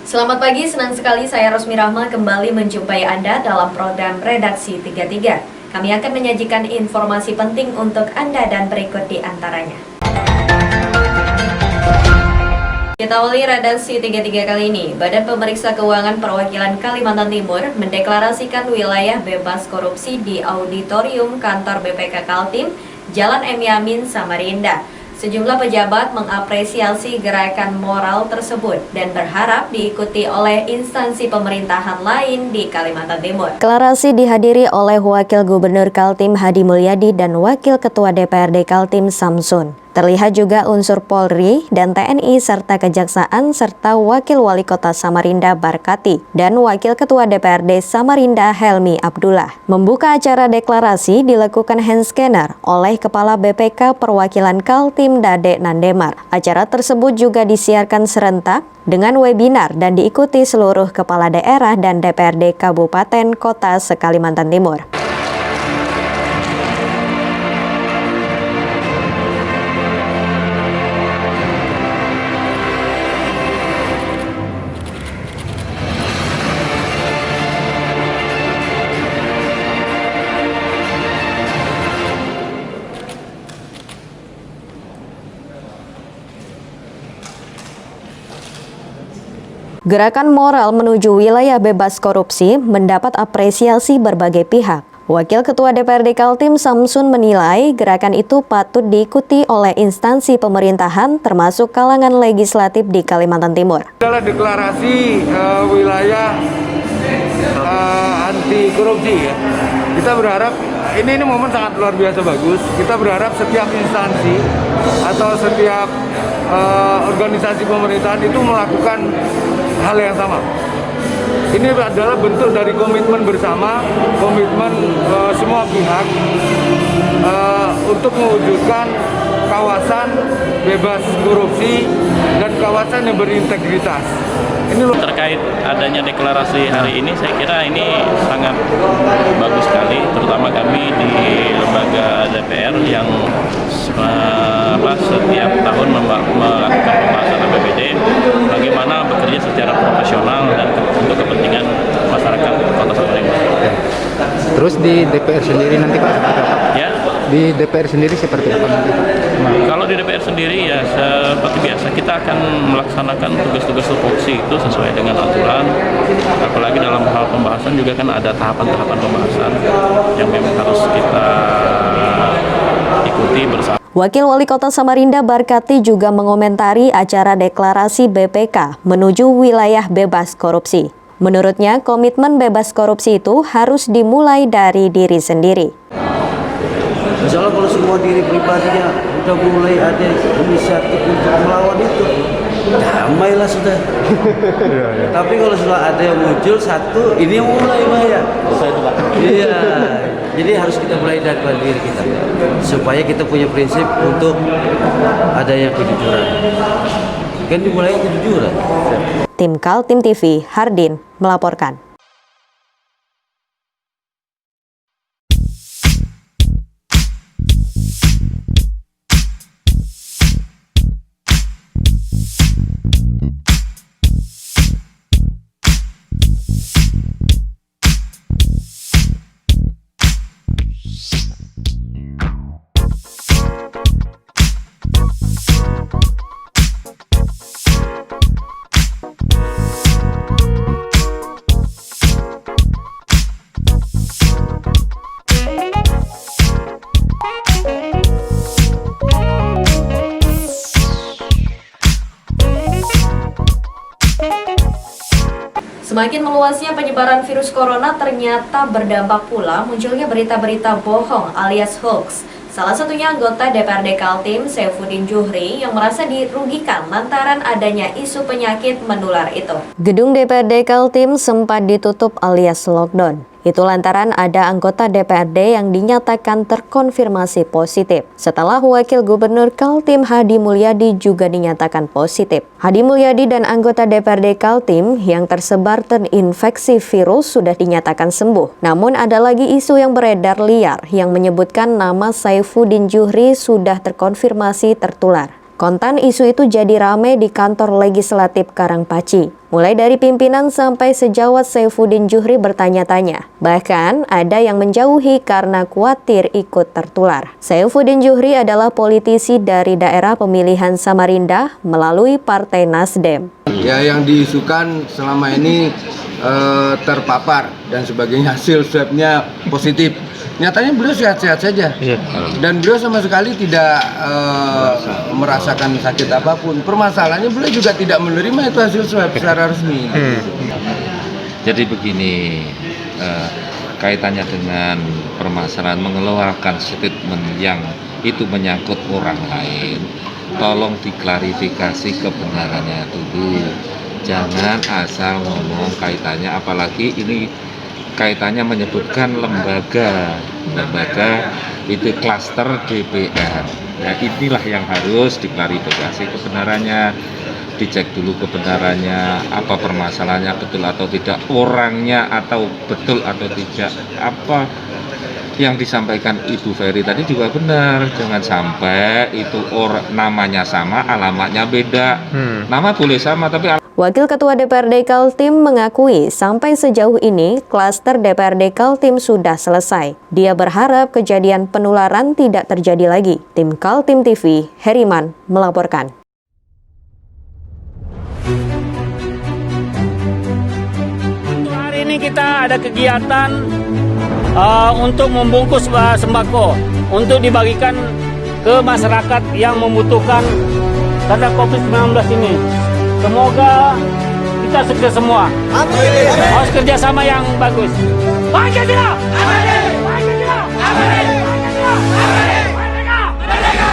Selamat pagi, senang sekali saya Rosmi Rahma kembali menjumpai Anda dalam program Redaksi 33. Kami akan menyajikan informasi penting untuk Anda dan berikut di antaranya. Kita awali Redaksi 33 kali ini. Badan Pemeriksa Keuangan Perwakilan Kalimantan Timur mendeklarasikan wilayah bebas korupsi di auditorium kantor BPK Kaltim, Jalan M. Yamin, Samarinda. Sejumlah pejabat mengapresiasi gerakan moral tersebut dan berharap diikuti oleh instansi pemerintahan lain di Kalimantan Timur. Deklarasi dihadiri oleh Wakil Gubernur Kaltim Hadi Mulyadi dan Wakil Ketua DPRD Kaltim Samsun. Terlihat juga unsur Polri dan TNI serta Kejaksaan serta Wakil Wali Kota Samarinda Barkati dan Wakil Ketua DPRD Samarinda Helmi Abdullah. Membuka acara deklarasi dilakukan hand scanner oleh Kepala BPK Perwakilan Kaltim Dade Nandemar. Acara tersebut juga disiarkan serentak dengan webinar dan diikuti seluruh kepala daerah dan DPRD Kabupaten Kota se-Kalimantan Timur. Gerakan moral menuju wilayah bebas korupsi mendapat apresiasi berbagai pihak. Wakil Ketua DPRD Kaltim Samsun menilai gerakan itu patut diikuti oleh instansi pemerintahan termasuk kalangan legislatif di Kalimantan Timur. Adalah deklarasi wilayah anti korupsi ya. Kita berharap ini momen sangat luar biasa bagus. Kita berharap setiap instansi atau setiap organisasi pemerintahan itu melakukan hal yang sama. Ini adalah bentuk dari komitmen bersama, komitmen semua pihak untuk mewujudkan kawasan bebas korupsi dan kawasan yang berintegritas. Ini terkait adanya deklarasi hari ini, saya kira ini sangat bagus sekali, terutama kami di lembaga DPR yang setiap tahun melakukan pembahasan APBD, bagaimana bekerja secara profesional dan untuk kepentingan masyarakat Kota Samarinda. Terus di DPR sendiri nanti Pak seperti apa? Ya. Di DPR sendiri seperti apa nanti Pak? Kalau di DPR sendiri ya seperti biasa kita akan melaksanakan tugas-tugas tupoksi itu sesuai dengan aturan. Apalagi dalam hal pembahasan juga kan ada tahapan-tahapan pembahasan yang memang harus kita ikuti bersama. Wakil Wali Kota Samarinda Barkati juga mengomentari acara deklarasi BPK menuju wilayah bebas korupsi. Menurutnya, komitmen bebas korupsi itu harus dimulai dari diri sendiri. Misalnya kalau semua diri pribadinya udah mulai ada inisiatif untuk melawan itu, damailah sudah. Tapi kalau setelah ada yang muncul satu, ini yang mulai bahaya. Iya, jadi harus kita mulai dari diri kita, supaya kita punya prinsip untuk adanya kejujuran. Kan dimulai kejujuran. Tim Kaltim TV, Hardin melaporkan. Semakin meluasnya penyebaran virus corona ternyata berdampak pula munculnya berita-berita bohong alias hoax. Salah satunya anggota DPRD Kaltim, Saifuddin Juhri, yang merasa dirugikan lantaran adanya isu penyakit menular itu. Gedung DPRD Kaltim sempat ditutup alias lockdown. Itu lantaran ada anggota DPRD yang dinyatakan terkonfirmasi positif. Setelah Wakil Gubernur Kaltim Hadi Mulyadi juga dinyatakan positif. Hadi Mulyadi dan anggota DPRD Kaltim yang tersebar terinfeksi virus sudah dinyatakan sembuh. Namun ada lagi isu yang beredar liar yang menyebutkan nama Saifuddin Juhri sudah terkonfirmasi tertular. Kontan isu itu jadi ramai di kantor legislatif Karangpaci. Mulai dari pimpinan sampai sejawat Saifuddin Juhri bertanya-tanya. Bahkan ada yang menjauhi karena khawatir ikut tertular. Saifuddin Juhri adalah politisi dari daerah pemilihan Samarinda melalui Partai Nasdem. Ya, yang diisukan selama ini terpapar dan sebagainya, hasil swabnya positif. Nyatanya beliau sehat-sehat saja, dan beliau sama sekali tidak merasakan sakit apapun. Permasalahannya beliau juga tidak menerima itu hasil swab secara resmi. Jadi begini, kaitannya dengan permasalahan mengeluarkan statement yang itu menyangkut orang lain, tolong diklarifikasi kebenarannya dulu. Jangan asal ngomong kaitannya, apalagi ini kaitannya menyebutkan lembaga itu klaster DPR. Ya, inilah yang harus diklarifikasi kebenarannya, dicek dulu kebenarannya, apa permasalahannya, betul atau tidak, orangnya atau betul atau tidak, apa yang disampaikan Ibu Ferry tadi juga benar. Jangan sampai itu namanya sama, alamatnya beda. Nama boleh sama tapi Wakil Ketua DPRD Kaltim mengakui sampai sejauh ini klaster DPRD Kaltim sudah selesai. Dia berharap kejadian penularan tidak terjadi lagi. Tim Kaltim TV, Heriman melaporkan. Hari ini kita ada kegiatan untuk membungkus sembako untuk dibagikan ke masyarakat yang membutuhkan karena COVID-19 ini. Semoga kita sukses semua. Amin. Harus kerjasama yang bagus. Pancasila! Amin. Pancasila! Amin. Pancasila! Amin. Merdeka! Merdeka!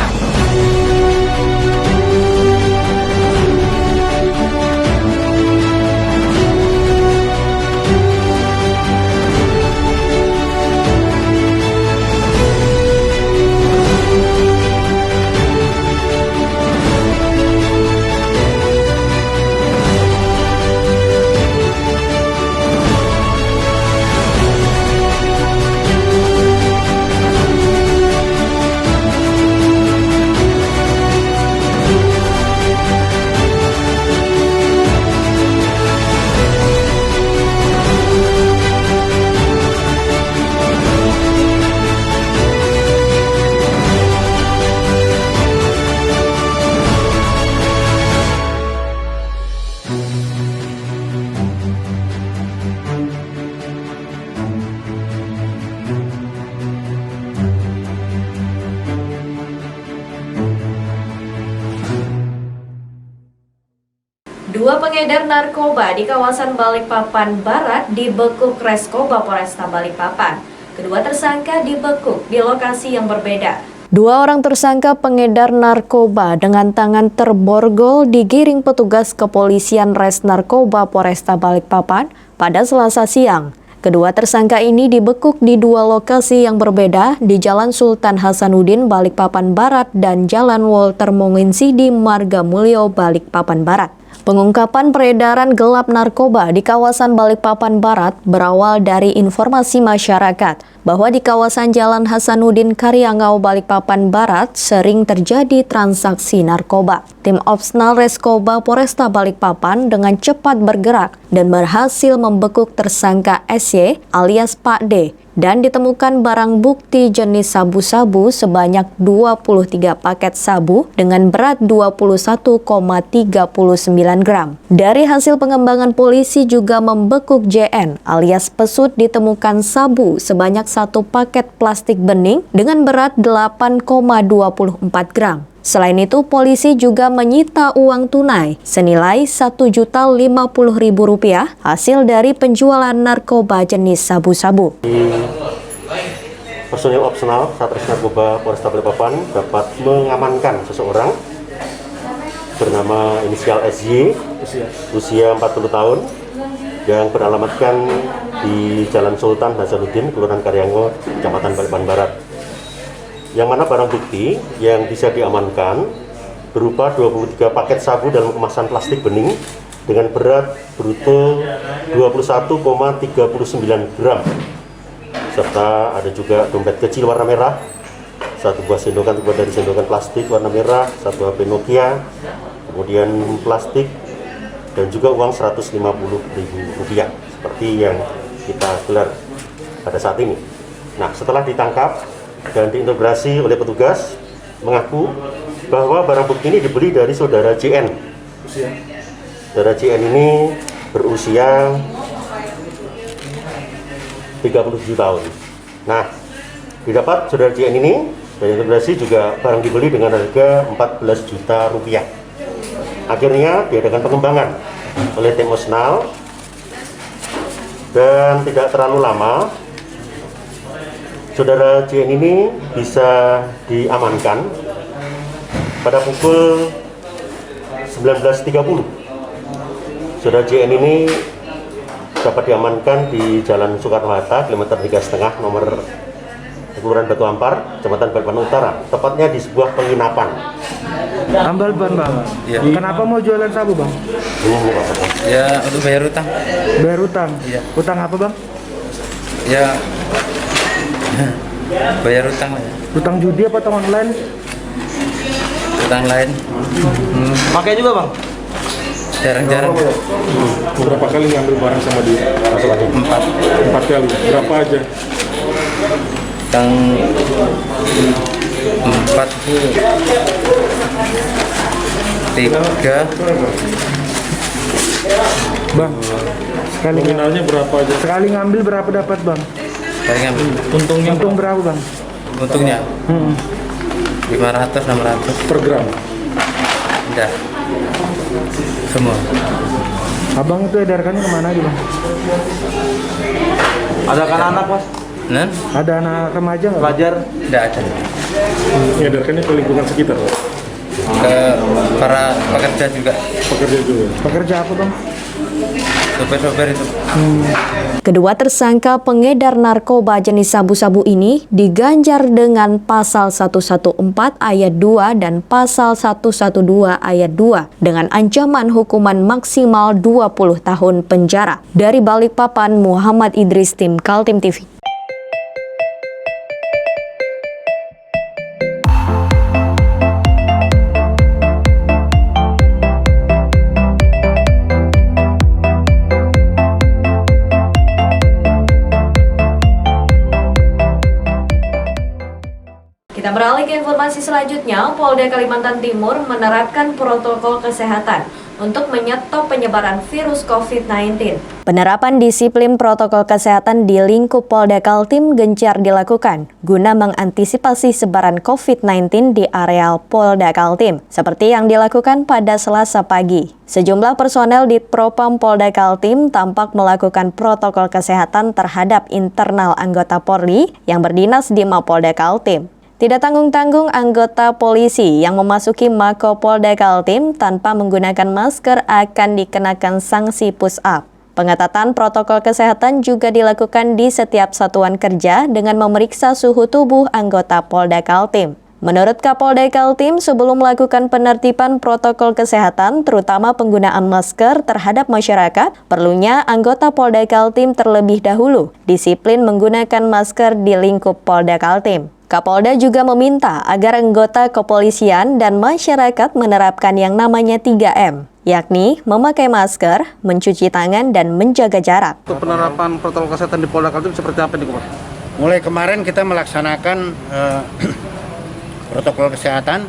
Dua pengedar narkoba di kawasan Balikpapan Barat dibekuk Reskoba Polresta Balikpapan. Kedua tersangka dibekuk di lokasi yang berbeda. Dua orang tersangka pengedar narkoba dengan tangan terborgol digiring petugas kepolisian Res Narkoba Polresta Balikpapan pada Selasa siang. Kedua tersangka ini dibekuk di dua lokasi yang berbeda di Jalan Sultan Hasanuddin Balikpapan Barat dan Jalan Walter Monginsidi Margamulyo Balikpapan Barat. Pengungkapan peredaran gelap narkoba di kawasan Balikpapan Barat berawal dari informasi masyarakat bahwa di kawasan Jalan Hasanuddin Karyangau Balikpapan Barat sering terjadi transaksi narkoba. Tim Opsnal Reskoba Polresta Balikpapan dengan cepat bergerak dan berhasil membekuk tersangka SY alias Pak D dan ditemukan barang bukti jenis sabu-sabu sebanyak 23 paket sabu dengan berat 21,39 gram. Dari hasil pengembangan polisi juga membekuk JN alias Pesut ditemukan sabu sebanyak 1 paket plastik bening dengan berat 8,24 gram. Selain itu, polisi juga menyita uang tunai senilai Rp1.050.000 hasil dari penjualan narkoba jenis sabu-sabu. Personil opsional Satres Narkoba Polresta Balikpapan dapat mengamankan seseorang bernama inisial SY, usia 40 tahun, yang beralamatkan di Jalan Sultan Hasanuddin, Kelurahan Karyangau, Kecamatan Balikpapan Barat. Yang mana barang bukti yang bisa diamankan berupa 23 paket sabu dalam kemasan plastik bening dengan berat bruto 21,39 gram, serta ada juga dompet kecil warna merah 1 buah sendokan terbuat dari sendokan plastik warna merah, 1 HP Nokia, kemudian plastik, dan juga uang Rp150.000 seperti yang kita gelar pada saat ini. Nah, setelah ditangkap dan diintegrasi oleh petugas, mengaku bahwa barang bukti ini dibeli dari saudara JN. Saudara JN ini berusia 37 tahun. Nah, didapat saudara JN ini dari integrasi juga barang dibeli dengan harga Rp14 juta. Akhirnya diadakan pengembangan oleh tim Osnal dan tidak terlalu lama saudara JN ini bisa diamankan pada pukul 19.30. Saudara JN ini dapat diamankan di Jalan Soekarno-Hatta, kilometer 3,5, nomor Kelurahan Batu Ampar, Kecamatan Balikpapan Utara, tepatnya di sebuah penginapan. Tambal ban, Bang. Iya. Kenapa mau jualan sabu, Bang? Ini apa, Bang? Ya untuk bayar utang. Bayar utang. Iya. Utang apa, Bang? Ya bayar utang lah ya. Utang judi apa utang online? Utang lain. Pakai juga, Bang? Jarang-jarang. Berapa kali ngambil barang sama dia? Masalahnya? 4 kali. Berapa aja? Yang 4 itu 3. Bang, sekali Nominalnya berapa aja? sekali ngambil berapa dapat, Bang? Saya ngambil Untung berapa, Bang? untungnya 500-600 Per gram? enggak semua. Abang itu edarkannya kemana aja, Bang? Ada kan anak, Mas? Nah, Ada anak remaja nggak, Bang? Pelajar? enggak ada. Edarkannya ke lingkungan sekitar, Pak? Ke para pekerja juga, Pekerja juga? Pekerja apa, Bang? sopir-sopir itu. Kedua tersangka pengedar narkoba jenis sabu-sabu ini diganjar dengan pasal 114 ayat 2 dan pasal 112 ayat 2 dengan ancaman hukuman maksimal 20 tahun penjara. Dari Balikpapan, Muhammad Idris, tim Kaltim TV. Kita beralih ke informasi selanjutnya. Polda Kalimantan Timur menerapkan protokol kesehatan untuk menyetop penyebaran virus COVID-19. Penerapan disiplin protokol kesehatan di lingkup Polda Kaltim gencar dilakukan guna mengantisipasi sebaran COVID-19 di areal Polda Kaltim, seperti yang dilakukan pada Selasa pagi. Sejumlah personel Ditpropam Polda Kaltim tampak melakukan protokol kesehatan terhadap internal anggota Polri yang berdinas di Mapolda Kaltim. Tidak tanggung-tanggung anggota polisi yang memasuki Mako Polda Kaltim tanpa menggunakan masker akan dikenakan sanksi push-up. Pengetatan protokol kesehatan juga dilakukan di setiap satuan kerja dengan memeriksa suhu tubuh anggota Polda Kaltim. Menurut Kapolda Kaltim, sebelum melakukan penertiban protokol kesehatan, terutama penggunaan masker terhadap masyarakat, perlunya anggota Polda Kaltim terlebih dahulu disiplin menggunakan masker di lingkup Polda Kaltim. Kapolda juga meminta agar anggota kepolisian dan masyarakat menerapkan yang namanya 3M, yakni memakai masker, mencuci tangan, dan menjaga jarak. Untuk penerapan protokol kesehatan di Polda Kaltim seperti apa nih, Pak? Mulai kemarin kita melaksanakan protokol kesehatan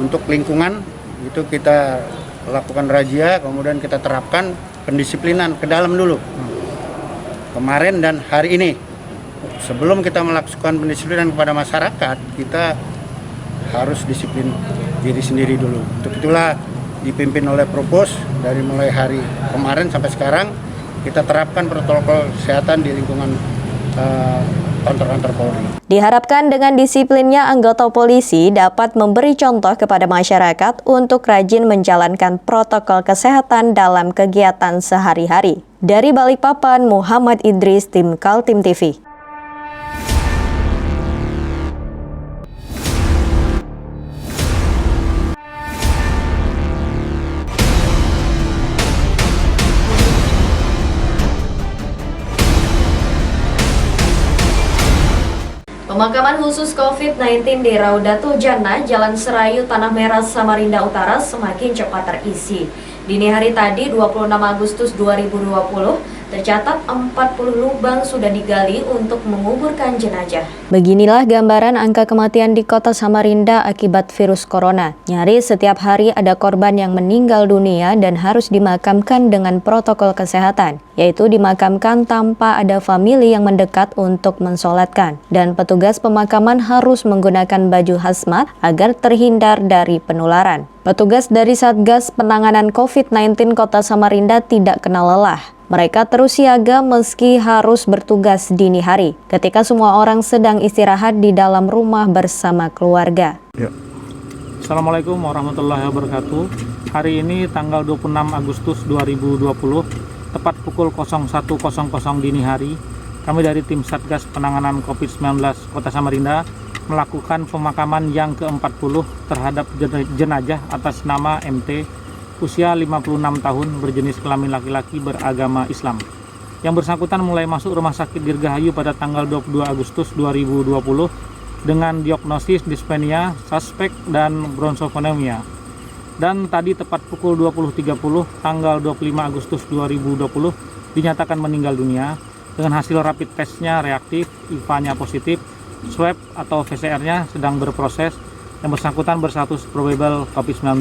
untuk lingkungan, itu kita lakukan razia, kemudian kita terapkan pendisiplinan ke dalam dulu. Kemarin dan hari ini. Sebelum kita melakukan pendisiplinan kepada masyarakat, kita harus disiplin diri sendiri dulu. Untuk itulah dipimpin oleh Propos dari mulai hari kemarin sampai sekarang kita terapkan protokol kesehatan di lingkungan kantor-kantor Polri. Diharapkan dengan disiplinnya anggota polisi dapat memberi contoh kepada masyarakat untuk rajin menjalankan protokol kesehatan dalam kegiatan sehari-hari. Dari Balikpapan, Muhammad Idris, tim Kaltim TV. Pemakaman khusus COVID-19 di Raudatul Jannah, Jalan Serayu, Tanah Merah, Samarinda Utara semakin cepat terisi. Dini hari tadi, 26 Agustus 2020, tercatat 40 lubang sudah digali untuk menguburkan jenazah. Beginilah gambaran angka kematian di kota Samarinda akibat virus corona. Nyaris setiap hari ada korban yang meninggal dunia dan harus dimakamkan dengan protokol kesehatan, yaitu dimakamkan tanpa ada famili yang mendekat untuk mensolatkan. Dan petugas pemakaman harus menggunakan baju hazmat agar terhindar dari penularan. Petugas dari Satgas Penanganan COVID-19 Kota Samarinda tidak kenal lelah. Mereka terus siaga meski harus bertugas dini hari ketika semua orang sedang istirahat di dalam rumah bersama keluarga. Assalamualaikum warahmatullahi wabarakatuh. Hari ini tanggal 26 Agustus 2020, tepat pukul 01.00 dini hari, kami dari tim Satgas Penanganan COVID-19 Kota Samarinda melakukan pemakaman yang ke-40 terhadap jenazah atas nama MT, usia 56 tahun, berjenis kelamin laki-laki, beragama Islam. Yang bersangkutan mulai masuk rumah sakit Dirgahayu pada tanggal 22 Agustus 2020 dengan diagnosis dispnea, suspek, dan bronchopneumonia. Dan tadi tepat pukul 20.30 tanggal 25 Agustus 2020 dinyatakan meninggal dunia dengan hasil rapid testnya reaktif, IPA-nya positif, swab atau PCR-nya sedang berproses, yang bersangkutan berstatus probable COVID-19.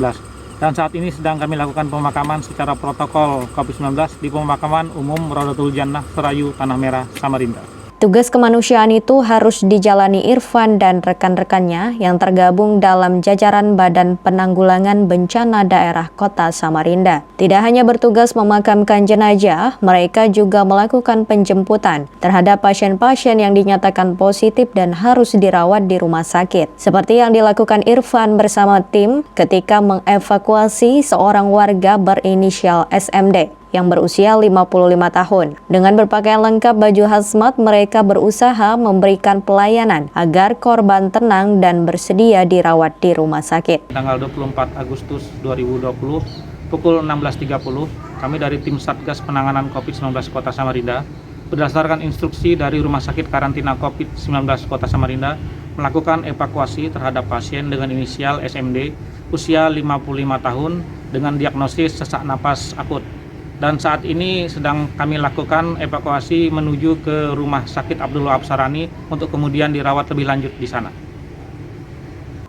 Dan saat ini sedang kami lakukan pemakaman secara protokol COVID-19 di Pemakaman Umum Raudatul Jannah, Serayu, Tanah Merah, Samarinda. Tugas kemanusiaan itu harus dijalani Irfan dan rekan-rekannya yang tergabung dalam jajaran Badan Penanggulangan Bencana Daerah Kota Samarinda. Tidak hanya bertugas memakamkan jenazah, mereka juga melakukan penjemputan terhadap pasien-pasien yang dinyatakan positif dan harus dirawat di rumah sakit. Seperti yang dilakukan Irfan bersama tim ketika mengevakuasi seorang warga berinisial SMD yang berusia 55 tahun. Dengan berpakaian lengkap baju hazmat, mereka berusaha memberikan pelayanan agar korban tenang dan bersedia dirawat di rumah sakit. Tanggal 24 Agustus 2020, pukul 16.30, kami dari tim Satgas Penanganan COVID-19 Kota Samarinda, berdasarkan instruksi dari Rumah Sakit Karantina COVID-19 Kota Samarinda, melakukan evakuasi terhadap pasien dengan inisial SMD, usia 55 tahun, dengan diagnosis sesak napas akut. Dan saat ini sedang kami lakukan evakuasi menuju ke Rumah Sakit Abdullah Absarani untuk kemudian dirawat lebih lanjut di sana.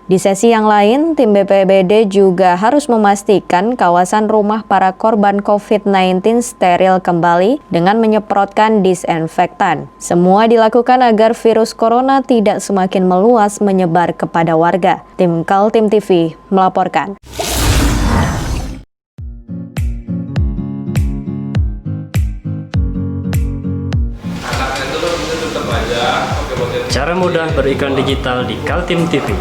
Di sesi yang lain, tim BPBD juga harus memastikan kawasan rumah para korban COVID-19 steril kembali dengan menyemprotkan disinfektan. Semua dilakukan agar virus corona tidak semakin meluas menyebar kepada warga. Tim Kaltim TV melaporkan. Cara mudah beriklan digital di Kaltim TV.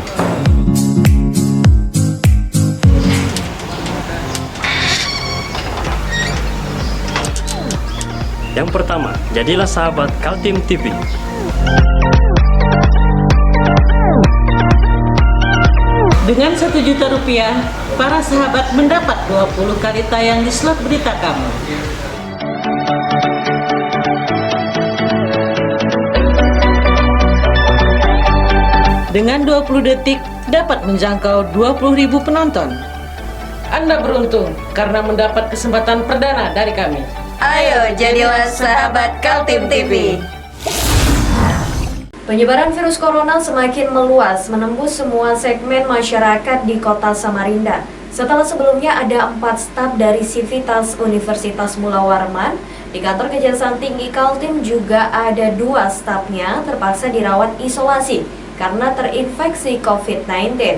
Yang pertama, jadilah sahabat Kaltim TV. Dengan Rp1 juta, para sahabat mendapat 20 kali tayang di slot berita kamu. Dengan 20 detik dapat menjangkau 20.000 penonton. Anda beruntung karena mendapat kesempatan perdana dari kami. Ayo jadilah sahabat Kaltim TV. Penyebaran virus corona semakin meluas menembus semua segmen masyarakat di Kota Samarinda. Setelah sebelumnya ada 4 staf dari Sivitas Universitas Mula Warman, di kantor Kejaksaan Tinggi Kaltim juga ada 2 stafnya terpaksa dirawat isolasi karena terinfeksi COVID-19.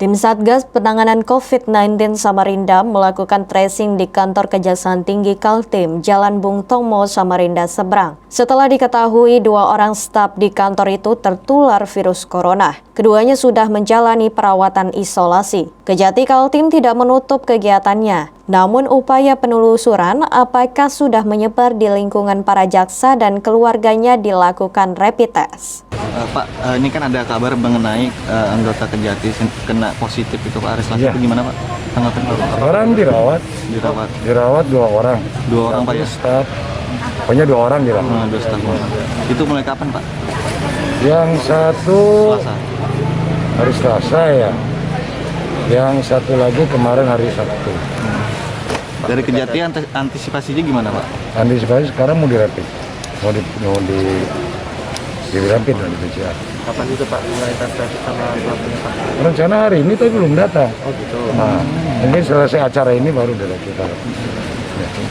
Tim Satgas Penanganan COVID-19 Samarinda melakukan tracing di kantor Kejaksaan Tinggi Kaltim, Jalan Bung Tomo, Samarinda seberang. Setelah diketahui 2 orang staf di kantor itu tertular virus corona, keduanya sudah menjalani perawatan isolasi. Kejati Kaltim tidak menutup kegiatannya, namun upaya penelusuran apakah sudah menyebar di lingkungan para jaksa dan keluarganya dilakukan rapid test. Pak, ini kan ada kabar mengenai anggota Kejati kena positif itu Pak Aris. Itu gimana Pak? Tanggapan Pak? Sekarang dirawat 2 orang. 2 orang Pak ya? Staf. Pokoknya 2 orang dirawat. 2 staf. Itu mulai kapan Pak? Yang satu hari Selasa ya. Yang satu lagi kemarin hari Sabtu. Dari Kejati antisipasinya gimana Pak? Antisipasi sekarang mau dirapid, mau dirapid dan di PCR. Kapan itu Pak mulai tes rapid sama pelakunya Pak? Rencana hari ini tapi belum datang. Oh gitu. Nah, mungkin selesai acara ini baru kita.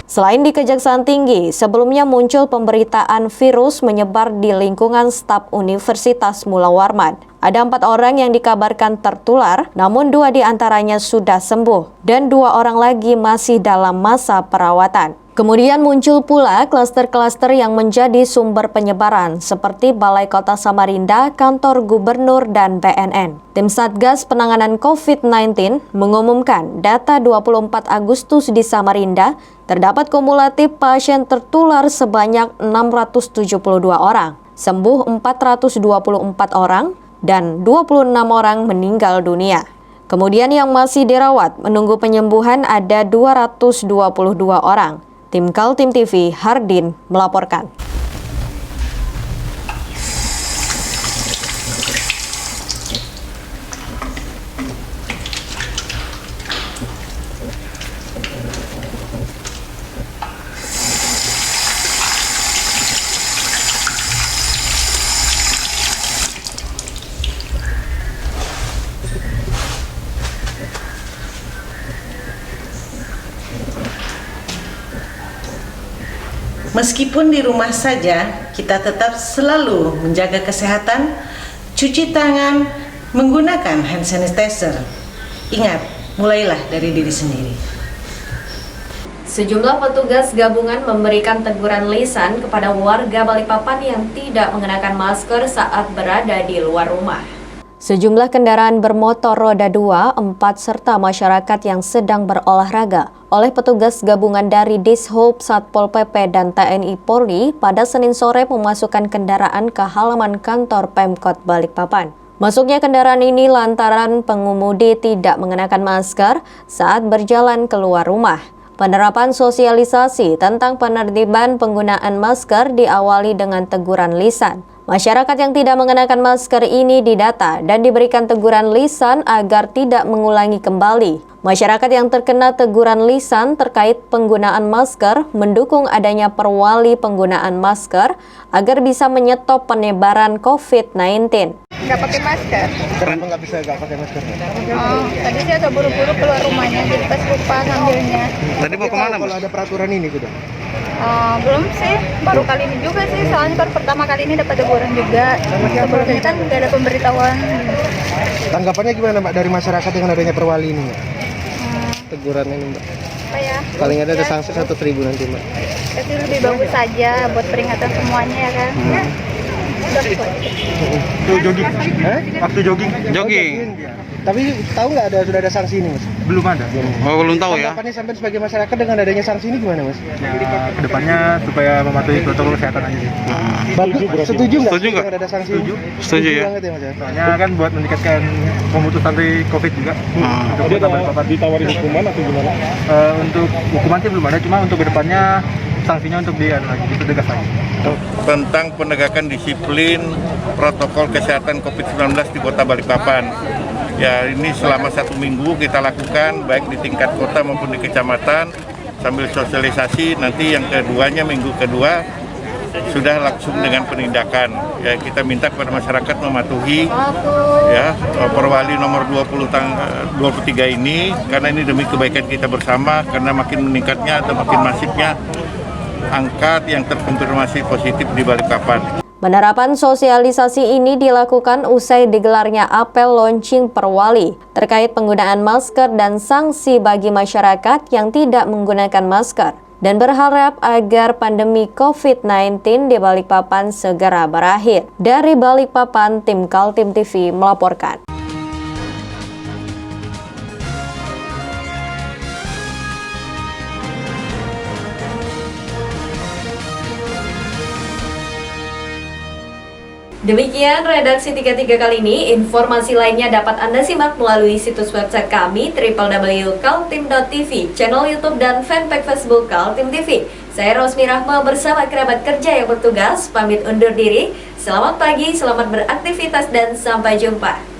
Selain di Kejaksaan Tinggi, sebelumnya muncul pemberitaan virus menyebar di lingkungan staf Universitas Mula Warman. Ada 4 orang yang dikabarkan tertular, namun 2 diantaranya sudah sembuh dan 2 orang lagi masih dalam masa perawatan. Kemudian muncul pula klaster-klaster yang menjadi sumber penyebaran seperti Balai Kota Samarinda, Kantor Gubernur, dan BNN. Tim Satgas Penanganan COVID-19 mengumumkan data 24 Agustus di Samarinda terdapat kumulatif pasien tertular sebanyak 672 orang, sembuh 424 orang, dan 26 orang meninggal dunia. Kemudian yang masih dirawat menunggu penyembuhan ada 222 orang. Tim Kaltim TV, Hardin melaporkan. Meskipun di rumah saja, kita tetap selalu menjaga kesehatan, cuci tangan, menggunakan hand sanitizer. Ingat, mulailah dari diri sendiri. Sejumlah petugas gabungan memberikan teguran lisan kepada warga Balikpapan yang tidak mengenakan masker saat berada di luar rumah. Sejumlah kendaraan bermotor roda 2, 4 serta masyarakat yang sedang berolahraga oleh petugas gabungan dari Dishub, Satpol PP, dan TNI Polri pada Senin sore memasukkan kendaraan ke halaman kantor Pemkot Balikpapan. Masuknya kendaraan ini lantaran pengemudi tidak mengenakan masker saat berjalan keluar rumah. Penerapan sosialisasi tentang penertiban penggunaan masker diawali dengan teguran lisan. Masyarakat yang tidak mengenakan masker ini didata dan diberikan teguran lisan agar tidak mengulangi kembali. Masyarakat yang terkena teguran lisan terkait penggunaan masker mendukung adanya perwali penggunaan masker agar bisa menyetop penyebaran COVID-19. Nggak pakai masker. Kenapa nggak bisa nggak pakai masker? Oh, tadi saya agak buru-buru keluar rumahnya, jadi pas lupa ngambilnya. Tadi mau kemana Mas? Kalau ada peraturan ini gitu? Belum sih, baru kali ini juga sih, soalnya baru pertama kali ini dapat teguran juga. Sebelumnya kan nggak ada pemberitahuan. Tanggapannya gimana Mbak dari masyarakat dengan adanya perwali ini? Teguran ini Mbak? Apa ya? Paling ada sanksi 1.000 nanti Mbak. Tapi lebih bagus saja buat peringatan semuanya ya kan. Tuh jogging. Waktu jogging. Jogging. Tapi tahu nggak sudah ada sanksi ini Mas? Belum ada. Oh, belum tahu ya. Tanggapannya sampai sebagai masyarakat dengan adanya sanksi ini gimana Mas? Ya, kedepannya supaya mematuhi protokol kesehatan aja sih. Bagus. Setuju nggak? Setuju nggak? Ada sanksi? Setuju ya. Banget ya Mas. Soalnya kan buat meningkatkan memutus rantai COVID juga. Jadi ditawarin hukuman atau gimana? Untuk hukuman sih belum ada, cuma untuk kedepannya sanksinya untuk dia lagi dipertegas lagi. Tentang penegakan disiplin protokol kesehatan COVID-19 di Kota Balikpapan. Ya, ini selama 1 minggu kita lakukan baik di tingkat kota maupun di kecamatan sambil sosialisasi. Nanti yang keduanya minggu kedua sudah langsung dengan penindakan. Ya, kita minta kepada masyarakat mematuhi ya perwali nomor 23 ini karena ini demi kebaikan kita bersama, karena makin meningkatnya atau makin masifnya angka yang terkonfirmasi positif di Balikpapan. Penerapan sosialisasi ini dilakukan usai digelarnya apel launching perwali terkait penggunaan masker dan sanksi bagi masyarakat yang tidak menggunakan masker, dan berharap agar pandemi COVID-19 di Balikpapan segera berakhir. Dari Balikpapan, tim Kaltim TV melaporkan. Demikian redaksi 33 kali ini. Informasi lainnya dapat Anda simak melalui situs website kami www.kaltim.tv, channel YouTube dan fanpage Facebook Kaltim TV. Saya Rosmi Rahma bersama kerabat kerja yang bertugas pamit undur diri. Selamat pagi, selamat beraktivitas dan sampai jumpa.